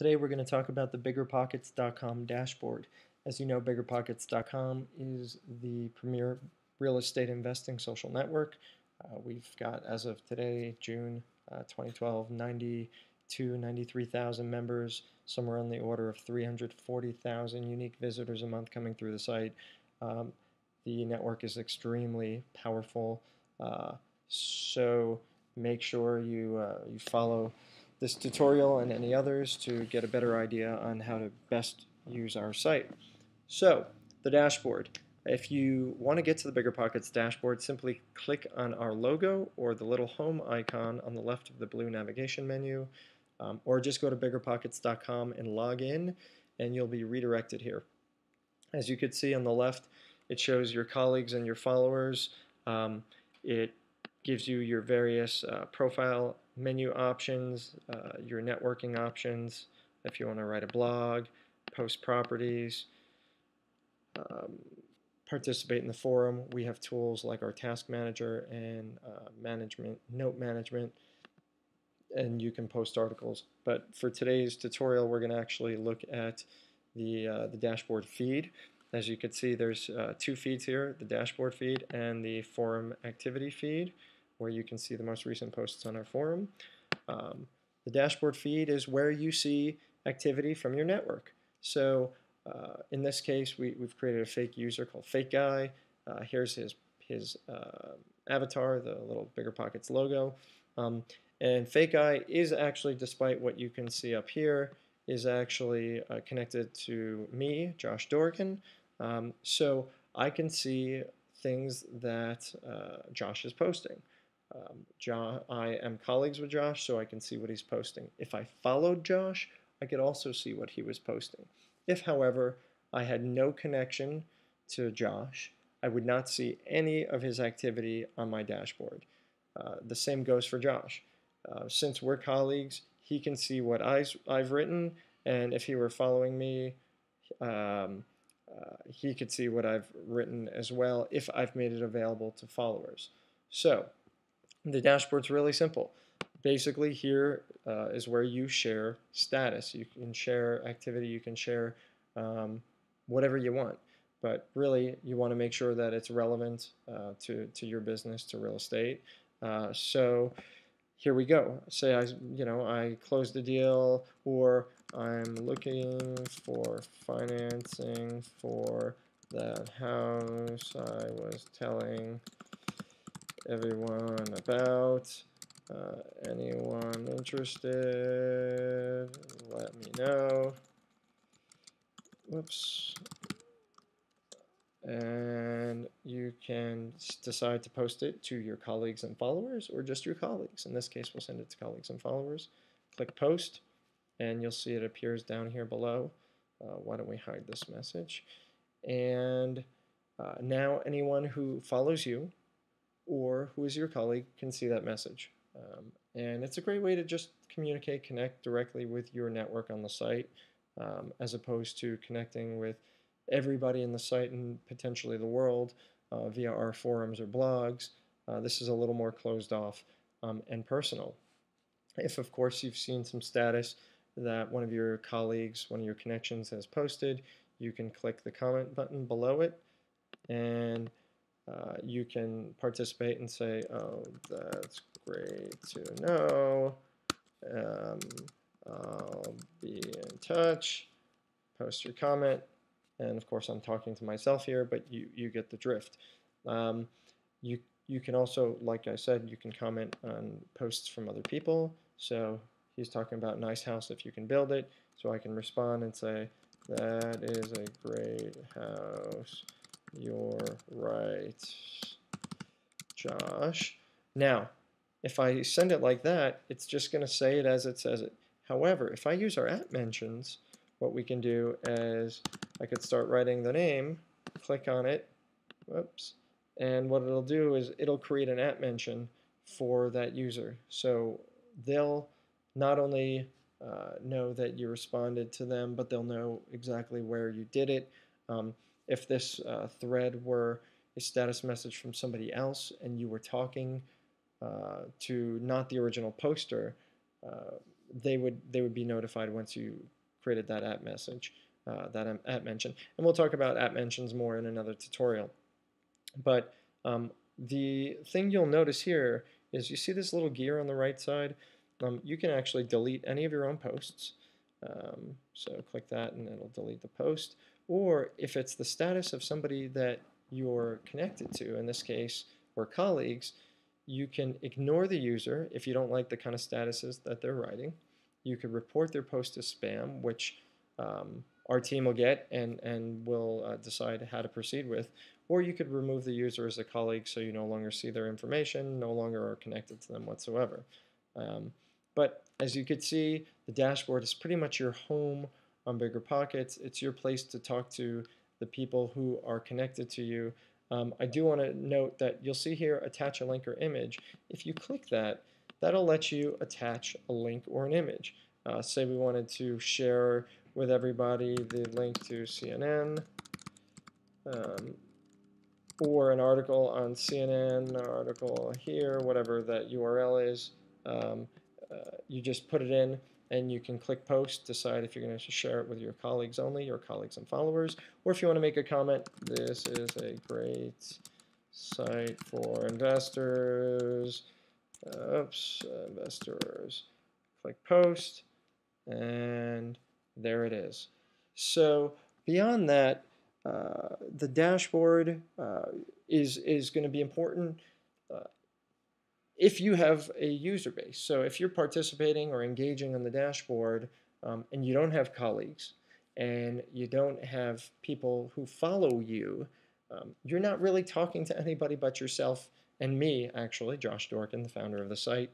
Today we're going to talk about the BiggerPockets.com dashboard. As you know, BiggerPockets.com is the premier real estate investing social network. We've got, as of today, June 2012, 93,000 members, somewhere on the order of 340,000 unique visitors a month coming through the site. The network is extremely powerful, so make sure you follow this tutorial and any others to get a better idea on how to best use our site. So, the dashboard. If you want to get to the BiggerPockets dashboard, simply click on our logo or the little home icon on the left of the blue navigation menu, or just go to BiggerPockets.com and log in, and you'll be redirected here. As you can see on the left, it shows your colleagues and your followers. It gives you your various profile menu options, your networking options, if you want to write a blog, post properties, participate in the forum. We have tools like our task manager and note management, and you can post articles. But for today's tutorial, we're going to actually look at the dashboard feed. As you can see, there's two feeds here, the dashboard feed and the forum activity feed, where you can see the most recent posts on our forum. The dashboard feed is where you see activity from your network. So in this case, we've created a fake user called Fake Guy. Here's his avatar, the little BiggerPockets logo. And Fake Guy is actually, despite what you can see up here, is actually connected to me, Josh Dorgan. So I can see things that Josh is posting. I am colleagues with Josh, so I can see what he's posting. If I followed Josh, I could also see what he was posting. If, however, I had no connection to Josh, I would not see any of his activity on my dashboard. The same goes for Josh. Since we're colleagues, he can see what I've written, and if he were following me, he could see what I've written as well if I've made it available to followers. So, the dashboard's really simple. Basically, here is where you share status. You can share activity, you can share whatever you want. But really, you want to make sure that it's relevant to your business, to real estate. So here we go. Say I closed the deal, or I'm looking for financing for that house I was telling everyone about. Anyone interested, let me know. Whoops. And you can decide to post it to your colleagues and followers, or just your colleagues. In this case, we'll send it to colleagues and followers. Click post, and you'll see it appears down here below. Why don't we hide this message? And now anyone who follows you or who is your colleague can see that message. And it's a great way to just communicate, connect directly with your network on the site, as opposed to connecting with everybody in the site and potentially the world via our forums or blogs. This is a little more closed off and personal. If, of course, you've seen some status that one of your colleagues, one of your connections has posted, you can click the comment button below it, and you can participate and say, oh, that's great to know. I'll be in touch. Post your comment. And of course, I'm talking to myself here, but you get the drift. You can also, like I said, you can comment on posts from other people. So he's talking about nice house if you can build it. So I can respond and say, that is a great house. You're right, Josh. Now, if I send it like that, it's just going to say it as it says it. However, if I use our at mentions, what we can do is I could start writing the name, click on it, whoops, and what it'll do is it'll create an at mention for that user. So they'll not only know that you responded to them, but they'll know exactly where you did it. If this thread were a status message from somebody else and you were talking to not the original poster, they would be notified once you created that app message, that app mention. And we'll talk about app mentions more in another tutorial. But the thing you'll notice here is you see this little gear on the right side. You can actually delete any of your own posts. So click that and it'll delete the post. Or if it's the status of somebody that you're connected to, in this case, or colleagues, you can ignore the user if you don't like the kind of statuses that they're writing. You could report their post as spam, which our team will get and will decide how to proceed with. Or you could remove the user as a colleague so you no longer see their information, no longer are connected to them whatsoever. But as you can see, the dashboard is pretty much your home on BiggerPockets. It's your place to talk to the people who are connected to you. I do want to note that you'll see here attach a link or image. If you click that, that'll let you attach a link or an image. Say we wanted to share with everybody the link to CNN, or an article on CNN, an article here, whatever that URL is. You just put it in and you can click post, decide if you're going to share it with your colleagues only, your colleagues and followers, or if you want to make a comment, this is a great site for investors. Investors. Click post, and there it is. So beyond that, the dashboard is going to be important if you have a user base. So if you're participating or engaging on the dashboard and you don't have colleagues and you don't have people who follow you, you're not really talking to anybody but yourself and me, actually, Josh Dorkin, the founder of the site,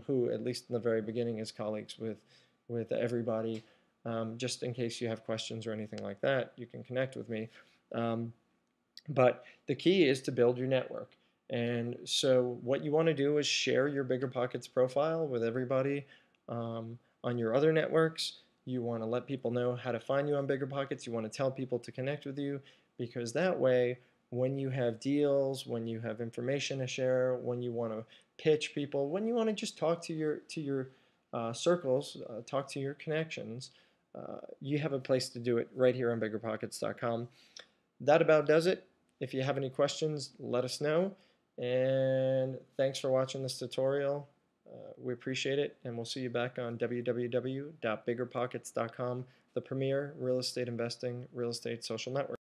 who at least in the very beginning is colleagues with everybody. Just in case you have questions or anything like that, you can connect with me. But the key is to build your network. And so what you want to do is share your BiggerPockets profile with everybody on your other networks. You want to let people know how to find you on BiggerPockets. You want to tell people to connect with you, because that way, when you have deals, when you have information to share, when you want to pitch people, when you want to just talk to your circles, talk to your connections, you have a place to do it right here on BiggerPockets.com. That about does it. If you have any questions, let us know. And thanks for watching this tutorial. We appreciate it, and we'll see you back on www.biggerpockets.com, the premier real estate investing, real estate social network.